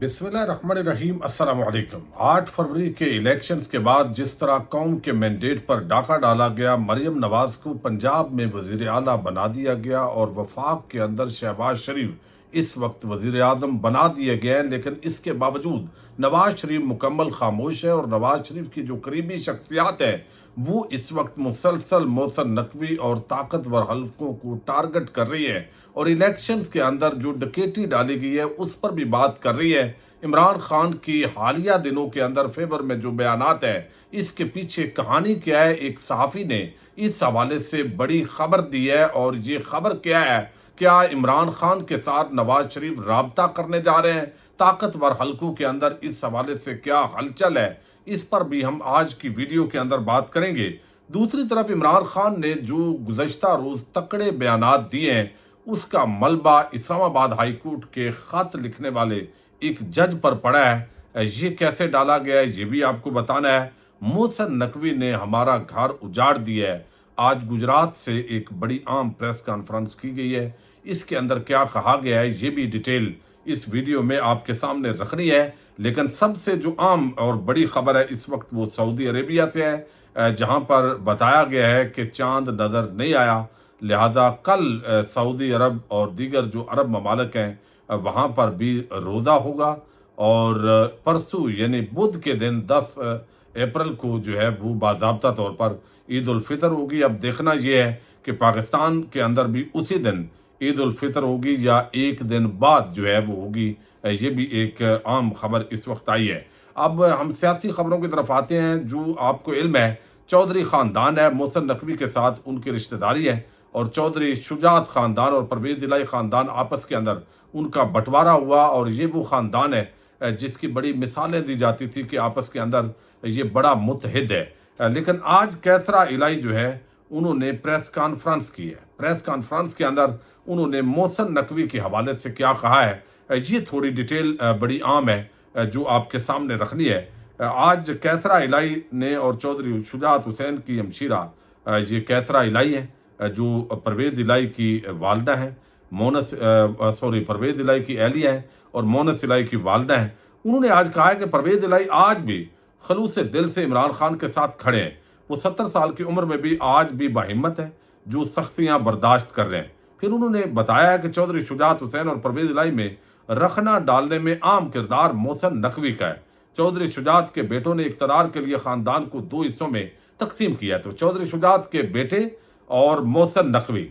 बिस्मिल्लाहिर्रहमानिर्रहीम अस्सलाम वालेकुम। 8 फरवरी के इलेक्शंस के बाद जिस तरह कौम के मैंडेट पर डाका डाला गया, मरियम नवाज को पंजाब में वजीर आला बना दिया गया और वफाक के अंदर शहबाज शरीफ इस वक्त वजीर आजम बना दिए गए हैं, लेकिन इसके बावजूद नवाज शरीफ मुकम्मल खामोश है और नवाज शरीफ की जो करीबी शख्सियात है वो इस वक्त मुसलसल मोहसिन नकवी और ताकतवर हल्कों को टारगेट कर रही है और इलेक्शंस के अंदर जो डकैती डाली गई है उस पर भी बात कर रही है। इमरान खान की हालिया दिनों के अंदर फेवर में जो बयानात है, इसके पीछे कहानी क्या है, एक सहाफ़ी ने इस हवाले से बड़ी खबर दी है और ये खबर क्या है, क्या इमरान खान के साथ नवाज शरीफ राब्ता करने जा रहे हैं, ताकतवर हल्कों के अंदर इस हवाले से क्या हलचल है, इस पर भी हम आज की वीडियो के अंदर बात करेंगे। दूसरी तरफ इमरान खान ने जो गुज़श्ता रोज़ तकड़े बयानात दिए हैं उसका मलबा इस्लामाबाद हाई कोर्ट के ख़त लिखने वाले एक जज पर पड़ा है। ये कैसे डाला गया है ये भी आपको बताना है। मोहसिन नकवी ने हमारा घर उजाड़ दिया है। आज गुजरात से एक बड़ी आम प्रेस कॉन्फ्रेंस की गई है, इसके अंदर क्या कहा गया है ये भी डिटेल इस वीडियो में आपके सामने रखनी है। लेकिन सबसे जो आम और बड़ी खबर है इस वक्त वो सऊदी अरेबिया से है, जहां पर बताया गया है कि चांद नज़र नहीं आया, लिहाजा कल सऊदी अरब और दीगर जो अरब ममालिक हैं वहाँ पर भी रोज़ा होगा और परसों यानी बुध के दिन 10 अप्रैल को जो है वो बाज़ाब्ता तौर पर ईद उल फितर होगी। अब देखना ये है कि पाकिस्तान के अंदर भी उसी दिन ईद उल फितर होगी या एक दिन बाद जो है वो होगी, ये भी एक आम खबर इस वक्त आई है। अब हम सियासी खबरों की तरफ आते हैं। जो आपको इल्म है चौधरी ख़ानदान है, मोहसिन नकवी के साथ उनकी रिश्तेदारी है और चौधरी शुजात ख़ानदान और परवेज़ इलाही ख़ानदान आपस के अंदर उनका बंटवारा हुआ और ये वो ख़ानदान है जिसकी बड़ी मिसालें दी जाती थी कि आपस के अंदर ये बड़ा मुतहिद है। लेकिन आज कैसरा इलाही जो है उन्होंने प्रेस कॉन्फ्रेंस की है। प्रेस कॉन्फ्रेंस के अंदर उन्होंने मोहसिन नकवी के हवाले से क्या कहा है, ये थोड़ी डिटेल बड़ी आम है जो आपके सामने रखनी है। आज कैसरा इलाही ने और चौधरी शुजात हुसैन की हमशीरा, ये कैसरा इलाही है जो परवेज़ इलाही की वालदा हैं, परवेज़ इलाही की अहलिया हैं और मोनस इलाही की वालदा हैं। उन्होंने आज कहा है कि परवेज़ इलाही आज भी खलूस दिल से इमरान खान के साथ खड़े हैं। वो 70 साल की उम्र में भी आज भी बाहिम्मत है, जो सख्तियाँ बर्दाश्त कर रहे हैं। फिर उन्होंने बताया है कि चौधरी शुजात हुसैन और परवेज़ इलाही में रखना डालने में आम किरदार मोहसिन नकवी का है। चौधरी शुजात के बेटों ने इक़्तिदार के लिए ख़ानदान को 2 हिस्सों में तकसीम किया। तो चौधरी शुजात के बेटे और मोहसिन नकवी,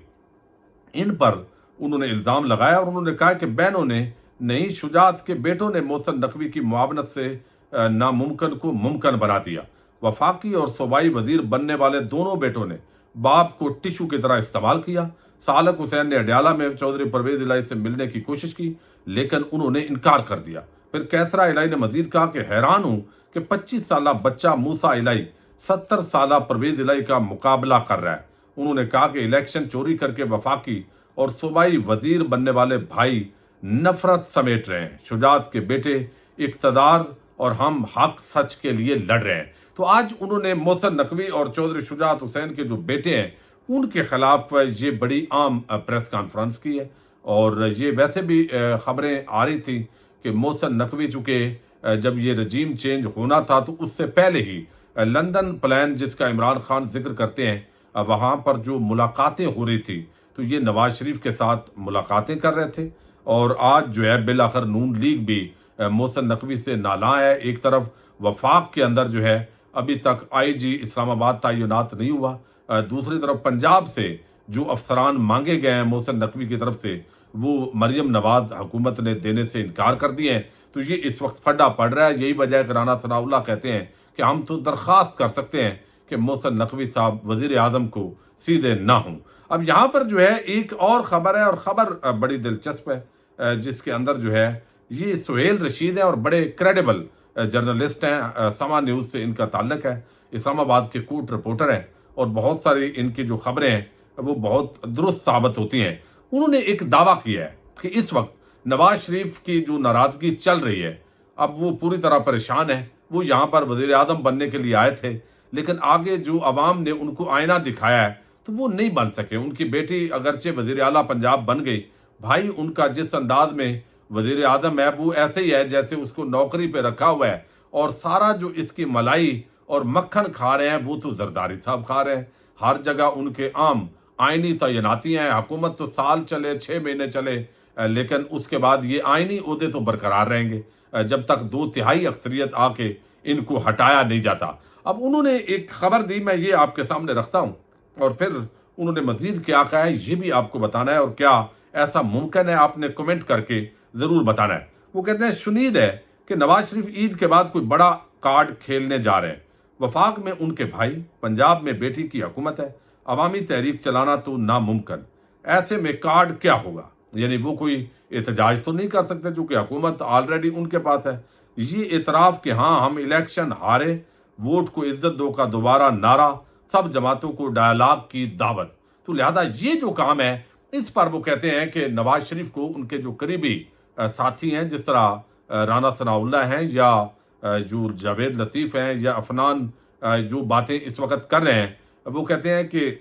इन पर उन्होंने इल्ज़ाम लगाया और उन्होंने कहा कि बहनों ने नहीं, शुजात के बेटों ने मोहसिन नकवी की मुआवनत से नामुमकिन को मुमकिन बना दिया। वफाकी और सूबाई वजीर बनने वाले दोनों बेटों ने बाप को टिशू की तरह इस्तेमाल किया। सालक हुसैन ने अडयाला में चौधरी परवेज़ इलाही से मिलने की कोशिश की लेकिन उन्होंने इनकार कर दिया। फिर कैसरा इलाही ने मजीद कहा कि हैरान हूँ कि 25 साला बच्चा मूसा इलाही 70 साला परवेज़ इलाही का मुकाबला कर रहा है। उन्होंने कहा कि इलेक्शन चोरी करके वफाकी और सूबाई वजीर बनने वाले भाई नफरत समेट रहे हैं। शुजात के बेटे इक़्तिदार और हम हक सच के लिए लड़ रहे हैं। तो आज उन्होंने मोहसिन नकवी और चौधरी शुजात हुसैन के जो बेटे हैं उनके खिलाफ ये बड़ी आम प्रेस कॉन्फ्रेंस की है और ये वैसे भी खबरें आ रही थी कि मोहसिन नकवी चूँकि जब ये रजीम चेंज होना था तो उससे पहले ही लंदन प्लान जिसका इमरान खान जिक्र करते हैं वहाँ पर जो मुलाकातें हो रही थी तो ये नवाज शरीफ के साथ मुलाकातें कर रहे थे और आज जो है बिल आखिर नून लीग भी मोहसिन नकवी से नाला है। एक तरफ वफाक के अंदर जो है अभी तक IG इस्लामाबाद तैनात नहीं हुआ, दूसरी तरफ पंजाब से जो अफसरान मांगे गए हैं मोहसिन नकवी की तरफ से वो मरियम नवाज हुकूमत ने देने से इनकार कर दिए हैं। तो ये इस वक्त फड्डा पड़ रहा है। यही वजह है कि राना सनाउल्लाह कहते हैं कि हम तो दरख्वास्त कर सकते हैं कि मोहसिन नकवी साहब वज़ीर आज़म को सीधे ना हों। अब यहाँ पर जो है एक और ख़बर है और ख़बर बड़ी दिलचस्प है जिसके अंदर जो है ये सुहेल रशीद है और बड़े क्रेडिबल जर्नलिस्ट हैं। समा न्यूज़ से इनका ताल्लुक़ है, इस्लामाबाद के कोर्ट रिपोर्टर हैं और बहुत सारी इनकी जो ख़बरें हैं वो बहुत दुरुस्त साबित होती हैं। उन्होंने एक दावा किया है कि इस वक्त नवाज शरीफ की जो नाराज़गी चल रही है अब वो पूरी तरह परेशान है। वो यहाँ पर वज़ीर आज़म बनने के लिए आए थे लेकिन आगे जो अवाम ने उनको आईना दिखाया है तो वो नहीं बन सके। उनकी बेटी अगरचे वज़ीर आला पंजाब बन गई, भाई उनका जिस अंदाज में वजीर आजम है वो ऐसे ही है जैसे उसको नौकरी पे रखा हुआ है, और सारा जो इसकी मलाई और मक्खन खा रहे हैं वो तो जरदारी साहब खा रहे हैं। हर जगह उनके आम आइनी तैनाती हैं, हुकूमत तो साल चले 6 महीने चले, लेकिन उसके बाद ये आइनी ओहदे तो बरकरार रहेंगे जब तक 2/3 अक्सरियत आके इनको हटाया नहीं जाता। अब उन्होंने एक खबर दी, मैं ये आपके सामने रखता हूँ, और फिर उन्होंने मजीद क्या कहा है ये भी आपको बताना है, और क्या ऐसा मुमकिन है आपने कमेंट करके ज़रूर बताना है। वो कहते हैं शुनीद है कि नवाज शरीफ ईद के बाद कोई बड़ा कार्ड खेलने जा रहे हैं। वफाक में उनके भाई, पंजाब में बेटी की हुकूमत है, अवामी तहरीक चलाना तो नामुमकिन। ऐसे में कार्ड क्या होगा, यानी वो कोई एहतजाज तो नहीं कर सकते चूँकि हुकूमत ऑलरेडी उनके पास है। ये इतराफ़ कि हाँ हम इलेक्शन हारे, वोट को इज्जत दो का दोबारा नारा, सब जमातों को डायलाग की दावत। तो लिहाजा ये जो काम है इस पर वो कहते हैं कि नवाज शरीफ को उनके जो करीबी साथी हैं, जिस तरह राना सनाउल्लाह हैं या जो जावेद लतीफ़ हैं या अफनान, जो बातें इस वक्त कर रहे हैं, वो कहते हैं कि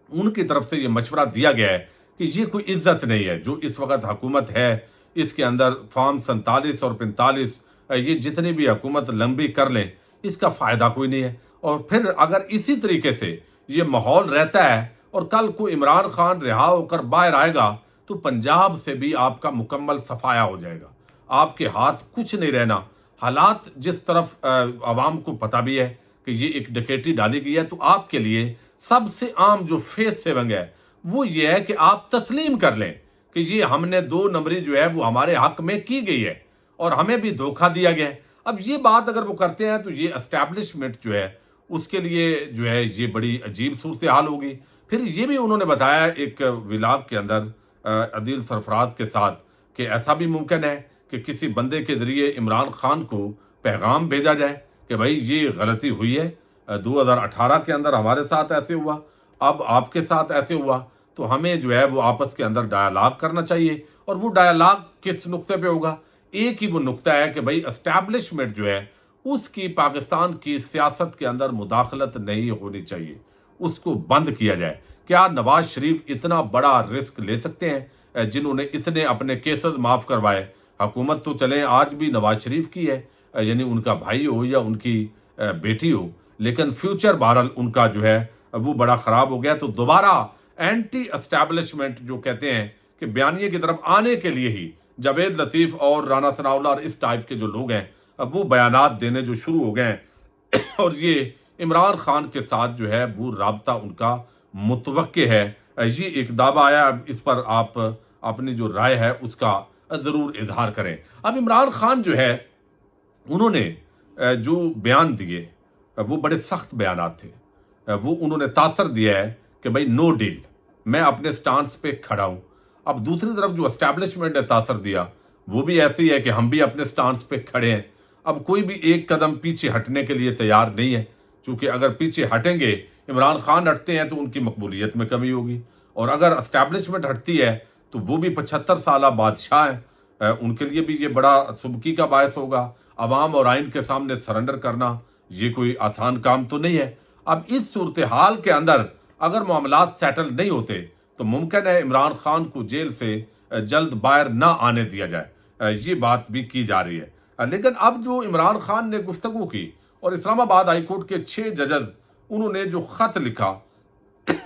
उनकी तरफ से ये मशवरा दिया गया है कि ये कोई इज्जत नहीं है जो इस वक्त हुकूमत है, इसके अंदर फॉर्म 47 और 45 ये जितनी भी हुकूमत लंबी कर लें इसका फ़ायदा कोई नहीं है। और फिर अगर इसी तरीके से ये माहौल रहता है और कल को इमरान खान रिहा होकर बाहर आएगा तो पंजाब से भी आपका मुकम्मल सफाया हो जाएगा, आपके हाथ कुछ नहीं रहना। हालात जिस तरफ आवाम को पता भी है कि ये एक डकैती डाली गई है, तो आपके लिए सबसे आम जो फेस सेविंग है वो ये है कि आप तस्लीम कर लें कि ये हमने 2 नंबरी जो है वो हमारे हक में की गई है और हमें भी धोखा दिया गया है। अब ये बात अगर वो करते हैं तो ये एस्टैब्लिशमेंट जो है उसके लिए जो है ये बड़ी अजीब सूरत हाल होगी। फिर ये भी उन्होंने बताया एक विलाग के अंदर अदील सरफराज के साथ कि ऐसा भी मुमकिन है कि किसी बंदे के ज़रिए इमरान खान को पैगाम भेजा जाए कि भाई ये गलती हुई है, 2018 के अंदर हमारे साथ ऐसे हुआ, अब आपके साथ ऐसे हुआ, तो हमें जो है वो आपस के अंदर डायलाग करना चाहिए। और वो डायलाग किस नुक्ते पे होगा? एक ही वो नुक्ता है कि भाई एस्टैब्लिशमेंट जो है उसकी पाकिस्तान की सियासत के अंदर मुदाखलत नहीं होनी चाहिए, उसको बंद किया जाए। क्या नवाज शरीफ इतना बड़ा रिस्क ले सकते हैं जिन्होंने इतने अपने केसेस माफ़ करवाए? हुकूमत तो चले आज भी नवाज शरीफ की है, यानी उनका भाई हो या उनकी बेटी हो, लेकिन फ्यूचर बहरहाल उनका जो है वो बड़ा ख़राब हो गया। तो दोबारा एंटी एस्टैब्लिशमेंट जो कहते हैं कि बयानिए की तरफ आने के लिए ही जावेद लतीफ़ और राना सनाउल्लाह और इस टाइप के जो लोग हैं अब वो बयानात देने जो शुरू हो गए हैं और ये इमरान खान के साथ जो है वो राब्ता उनका मुतवक्के है। ये एक दावा आया, अब इस पर आप अपनी जो राय है उसका ज़रूर इजहार करें। अब इमरान खान जो है उन्होंने जो बयान दिए वो बड़े सख्त बयानात थे। वो उन्होंने तासर दिया है कि भाई नो डील, मैं अपने स्टांस पे खड़ा हूँ। अब दूसरी तरफ जो एस्टैब्लिशमेंट ने तासर दिया वो भी ऐसे ही है कि हम भी अपने स्टांस पे खड़े हैं। अब कोई भी एक कदम पीछे हटने के लिए तैयार नहीं है, क्योंकि अगर पीछे हटेंगे, इमरान खान हटते हैं तो उनकी मकबूलियत में कमी होगी, और अगर एस्टैब्लिशमेंट हटती है तो वो भी 75 साल बादशाह हैं, उनके लिए भी ये बड़ा सुबकी का बायस होगा। अवाम और आइन के सामने सरेंडर करना ये कोई आसान काम तो नहीं है। अब इस सूरत हाल के अंदर अगर मामलात सेटल नहीं होते तो मुमकिन है इमरान खान को जेल से जल्द बाहर ना आने दिया जाए, ये बात भी की जा रही है। लेकिन अब जो इमरान खान ने गुफ्तगू की और इस्लामाबाद हाई कोर्ट के 6 जजेस उन्होंने जो ख़त लिखा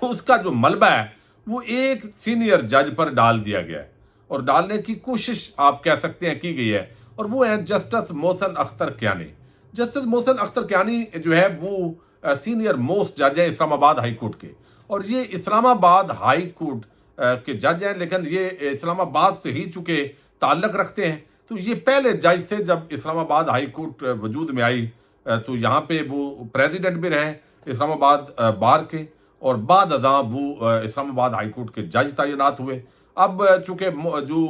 उसका जो मलबा है वो एक सीनियर जज पर डाल दिया गया है, और डालने की कोशिश आप कह सकते हैं की गई है, और वो है जस्टिस मोहसिन अख्तर कियानी। जस्टिस मोहसिन अख्तर कियानी जो है वो सीनियर मोस्ट जज है इस्लामाबाद हाई कोर्ट के, और ये इस्लामाबाद हाई कोर्ट के जज हैं, लेकिन ये इस्लामाबाद से ही चूँकि ताल्लुक़ रखते हैं। तो ये पहले जज थे जब इस्लामाबाद हाई कोर्ट वजूद में आई, तो यहाँ पे वो प्रेसिडेंट भी रहे इस्लामाबाद बार के, और बाद अदा वो इस्लामाबाद हाई कोर्ट के जज तैनात हुए। अब चूँकि जो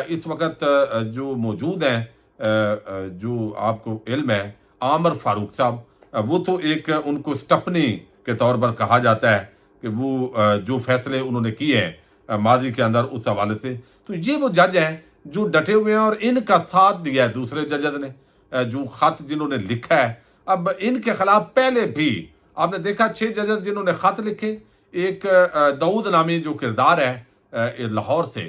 इस वक्त जो मौजूद हैं, जो आपको इल्म है, आमर फारूक साहब, वो तो एक उनको स्टपनी के तौर पर कहा जाता है कि वो जो फैसले उन्होंने किए हैं माजी के अंदर उस हवाले से, तो ये वो जज हैं जो डटे हुए हैं, और इनका साथ दिया है दूसरे जजेस ने, जो खत जिन्होंने लिखा है। अब इनके खिलाफ पहले भी आपने देखा 6 जजेस जिन्होंने खत लिखे, एक दाऊद नामी जो किरदार है लाहौर से,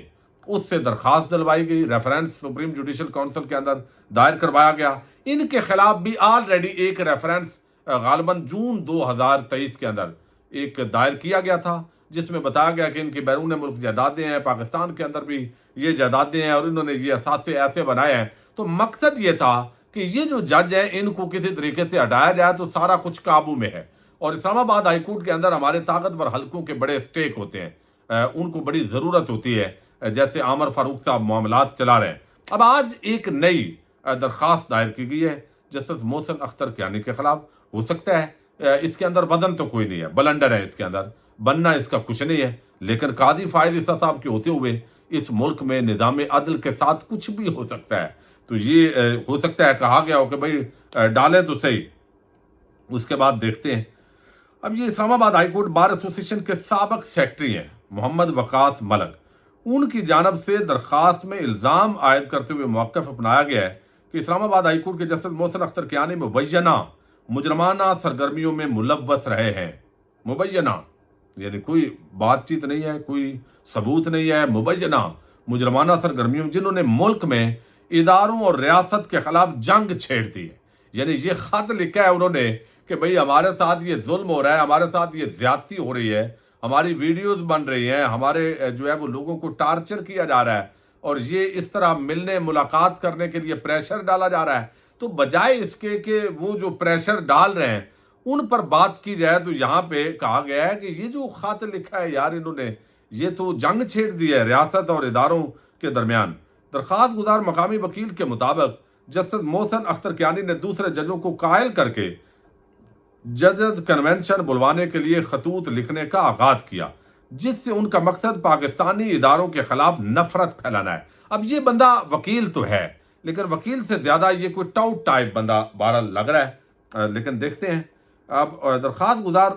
اس سے درخواست دلوائی گئی، ریفرنس سپریم جوڈیشل کونسل کے اندر دائر کروایا گیا۔ ان کے خلاف بھی آلریڈی ایک ریفرنس غالباً جون 2023 کے اندر ایک دائر کیا گیا تھا، جس میں بتایا گیا کہ ان کی بیرون ملک جائیدادیں ہیں، پاکستان کے اندر بھی یہ جائیدادیں ہیں اور انہوں نے یہ اثاثے ایسے بنائے ہیں۔ تو مقصد یہ تھا کہ یہ جو جج ہیں ان کو کسی طریقے سے ہٹایا جائے تو سارا کچھ قابو میں ہے۔ اور اسلام آباد ہائی کورٹ کے اندر ہمارے طاقتور حلقوں کے بڑے اسٹیک ہوتے ہیں، ان کو بڑی ضرورت ہوتی ہے، جیسے عامر فاروق صاحب معاملات چلا رہے ہیں۔ اب آج ایک نئی درخواست دائر کی گئی ہے جسٹس محسن اختر کیانی کے خلاف۔ ہو سکتا ہے اس کے اندر وزن تو کوئی نہیں ہے، بلنڈر ہے اس کے اندر، بننا اس کا کچھ نہیں ہے، لیکن قاضی فائز عیسیٰ صاحب کے ہوتے ہوئے اس ملک میں نظام عدل کے ساتھ کچھ بھی ہو سکتا ہے۔ تو یہ ہو سکتا ہے کہا گیا ہو کہ بھئی ڈالیں تو صحیح، اس کے بعد دیکھتے ہیں۔ اب یہ اسلام آباد ہائی کورٹ بار ایسوسیشن کے سابق سیکٹری ہیں محمد وقاص ملک، ان کی جانب سے درخواست میں الزام عائد کرتے ہوئے موقف اپنایا گیا ہے کہ اسلام آباد ہائی کورٹ کے جسٹس محسن اختر کیانی مبینہ مجرمانہ سرگرمیوں میں ملوث رہے ہیں۔ مبینہ یعنی کوئی بات چیت نہیں ہے، کوئی ثبوت نہیں ہے، مبینہ مجرمانہ سرگرمیوں جنہوں نے ملک میں اداروں اور ریاست کے خلاف جنگ چھیڑ دی ہے۔ یعنی یہ خط لکھا ہے انہوں نے کہ بھئی ہمارے ساتھ یہ ظلم ہو رہا ہے، ہمارے ساتھ یہ زیادتی ہو رہی ہے، ہماری ویڈیوز بن رہی ہیں، ہمارے جو ہے وہ لوگوں کو ٹارچر کیا جا رہا ہے اور یہ اس طرح ملنے ملاقات کرنے کے لیے پریشر ڈالا جا رہا ہے۔ تو بجائے اس کے کہ وہ جو پریشر ڈال رہے ہیں ان پر بات کی جائے، تو یہاں پہ کہا گیا ہے کہ یہ جو خط لکھا ہے یار انہوں نے، یہ تو جنگ چھیڑ دی ہے ریاست اور اداروں کے درمیان۔ درخواست گزار مقامی وکیل کے مطابق جسٹس محسن اختر کیانی نے دوسرے ججوں کو قائل کر کے ججز کنونشن بلوانے کے لیے خطوط لکھنے کا آغاز کیا، جس سے ان کا مقصد پاکستانی اداروں کے خلاف نفرت پھیلانا ہے۔ اب یہ بندہ وکیل تو ہے، لیکن وکیل سے زیادہ یہ کوئی ٹاؤٹ ٹائپ بندہ بہرحال لگ رہا ہے، لیکن دیکھتے ہیں۔ اب درخواست گزار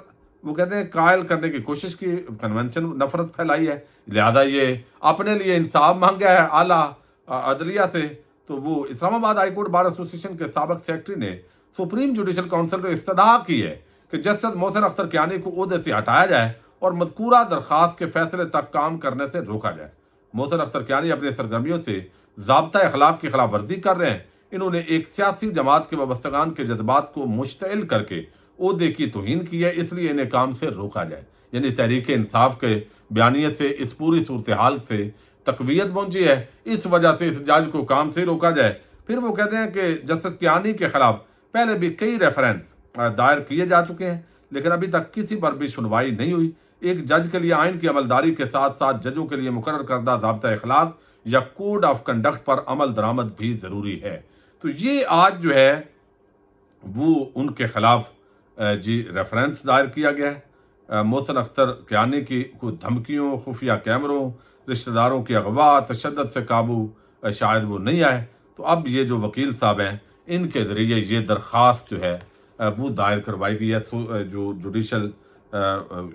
وہ کہتے ہیں قائل کرنے کی کوشش کی، کنونشن نفرت پھیلائی ہے، لہذا یہ اپنے لیے انصاف مانگا ہے اعلیٰ عدلیہ سے۔ تو وہ اسلام آباد ہائی کورٹ بار ایسوسیشن کے سابق سیکرٹری نے سپریم جوڈیشل کونسل کو استدعا کی ہے کہ جسٹس محسن اختر کیانی کو عہدے سے ہٹایا جائے اور مذکورہ درخواست کے فیصلے تک کام کرنے سے روکا جائے۔ محسن اختر کیانی اپنی سرگرمیوں سے ضابطۂ اخلاق کی خلاف ورزی کر رہے ہیں۔ انہوں نے ایک سیاسی جماعت کے وابستگان کے جذبات کو مشتعل کر کے عہدے کی توہین کی ہے، اس لیے انہیں کام سے روکا جائے۔ یعنی تحریک انصاف کے بیانیے سے اس پوری صورتحال سے تقویت پہنچی ہے، اس وجہ سے اس جج کو کام سے روکا جائے۔ پھر وہ کہتے ہیں کہ جسٹس کیانی کے خلاف پہلے بھی کئی ریفرنس دائر کیے جا چکے ہیں، لیکن ابھی تک کسی پر بھی سنوائی نہیں ہوئی۔ ایک جج کے لیے آئین کی عملداری کے ساتھ ساتھ ججوں کے لیے مقرر کردہ ضابطۂ اخلاق یا کوڈ آف کنڈکٹ پر عمل درآمد بھی ضروری ہے۔ تو یہ آج جو ہے وہ ان کے خلاف ریفرنس دائر کیا گیا ہے۔ محسن اختر کیانی کی کوئی دھمکیوں، خفیہ کیمروں، رشتہ داروں کی اغوا، تشدد سے قابو شاید وہ نہیں آئے۔ تو اب یہ جو وکیل صاحب ہیں ان کے ذریعے یہ درخواست جو ہے وہ دائر کروائی گئی ہے جو جوڈیشل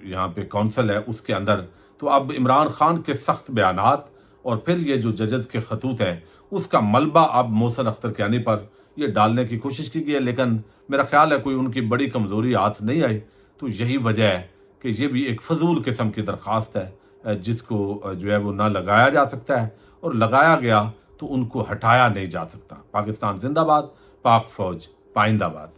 یہاں پہ کونسل ہے اس کے اندر۔ تو اب عمران خان کے سخت بیانات اور پھر یہ جو ججز کے خطوط ہیں اس کا ملبہ اب محسن اختر کیانی پر یہ ڈالنے کی کوشش کی گئی ہے، لیکن میرا خیال ہے کوئی ان کی بڑی کمزوری ہاتھ نہیں آئی۔ تو یہی وجہ ہے کہ یہ بھی ایک فضول قسم کی درخواست ہے جس کو جو ہے وہ نہ لگایا جا سکتا ہے، اور لگایا گیا تو ان کو ہٹایا نہیں جا سکتا۔ پاکستان زندہ باد، پاک فوج پائندہ باد۔